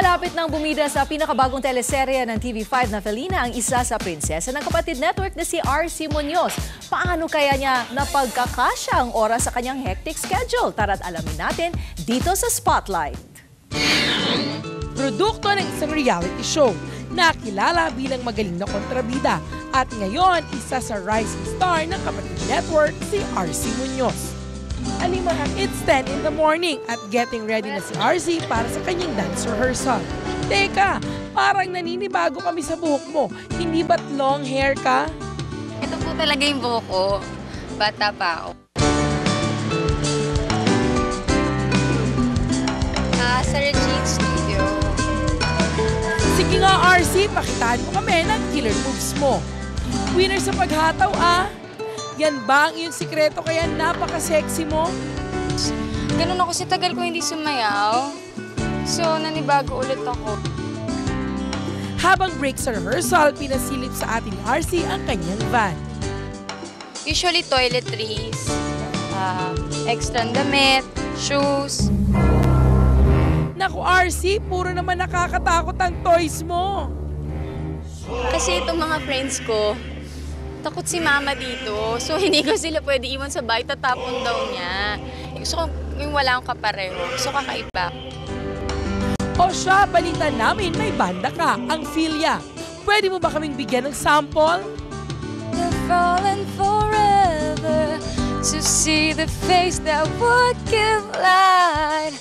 Malapit nang bumida sa pinakabagong teleserye ng TV5 na Felina ang isa sa prinsesa ng kapatid network na si RC Munoz. Paano kaya niya napagkakasya ang oras sa kanyang hectic schedule? Tara't alamin natin dito sa Spotlight. Produkto ng isang reality show na kilala bilang magaling na kontrabida at ngayon isa sa rising star ng kapatid network si RC Munoz. It's 10 in the morning at getting ready na si RC para sa kanyang dance rehearsal. Teka, parang naninibago kami sa buhok mo. Hindi ba't long hair ka? Ito po talaga yung buhok ko. Bata pa ako. Sa Regine Studio. Sige nga RC, pakitaan mo kami ng killer moves mo. Winner sa paghataw Yan ba ang iyong sikreto kaya napaka-sexy mo? Ganun ako si tagal ko hindi sumayaw. So, nanibago ulit ako. Habang break sa rehearsal, pinasilip sa ating RC ang kanyang van. Usually toiletries, extra damit, shoes. Naku RC, puro naman nakakatakot ang toys mo. Kasi itong mga friends ko, takot si mama dito. So, hindi ko sila pwede iwan sa bahay. Tatapon daw niya. Gusto ko yung wala akong kapareho. Gusto kakaiba. O siya, balitan namin may banda ka, ang Philia. Pwede mo ba kaming bigyan ng sample? They're falling forever to see the face that would give light.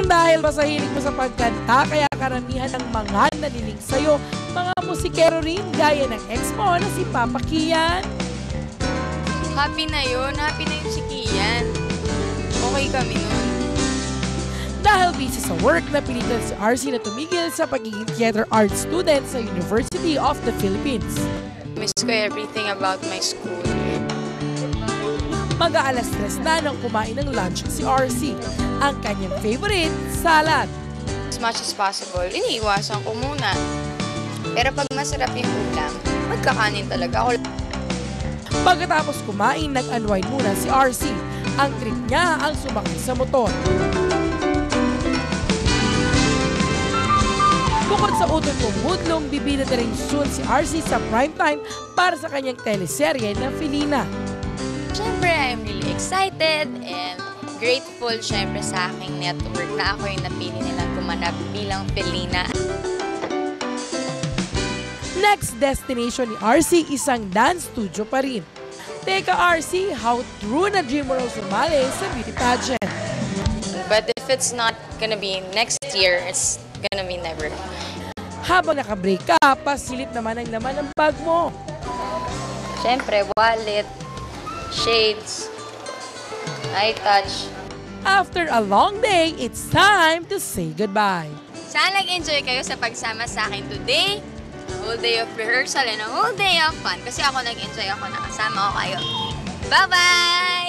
Dahil ba sa hilig mo sa pagkanta, kaya karamihan ng mga naniling sa'yo, mga musikero rin gaya ng ex mo na si Papa Kian. Happy na yun. Happy na yung si Kian. Okay kami nun. Dahil busy sa work, napilitan si RC na tumigil sa pagiging theater arts student sa University of the Philippines. Miss ko everything about my school. Mag-aalas 3 na nang kumain ng lunch si RC. Ang kanyang favorite, salad. As much as possible, iniiwasan ko muna. Pero pag masarap yung ulam, magkakanin talaga ako. Pagkatapos kumain, nag-unwind muna si RC. Ang trip niya ang sumakay sa motor. Bukod sa utol kong hudlong, bibida na rin soon si RC sa primetime para sa kanyang teleserye na Felina. Siyempre, I'm really excited and grateful siyempre sa aking network na ako yung napili nilang gumanap bilang Felina. Next destination ni RC, isang dance studio pa rin. Teka RC, how true na dream mo raw sumali sa beauty pageant? But if it's not gonna be next year, it's gonna be never. Habang naka-break ka, pasilip naman ang laman ng bag mo. Siyempre, wallet, shades, eye touch. After a long day, it's time to say goodbye. Sana nag-enjoy kayo sa pagsama sa akin today. A whole day of rehearsal and a whole day of fun. Kasi ako nag-enjoy ako, nakasama ko kayo. Bye-bye!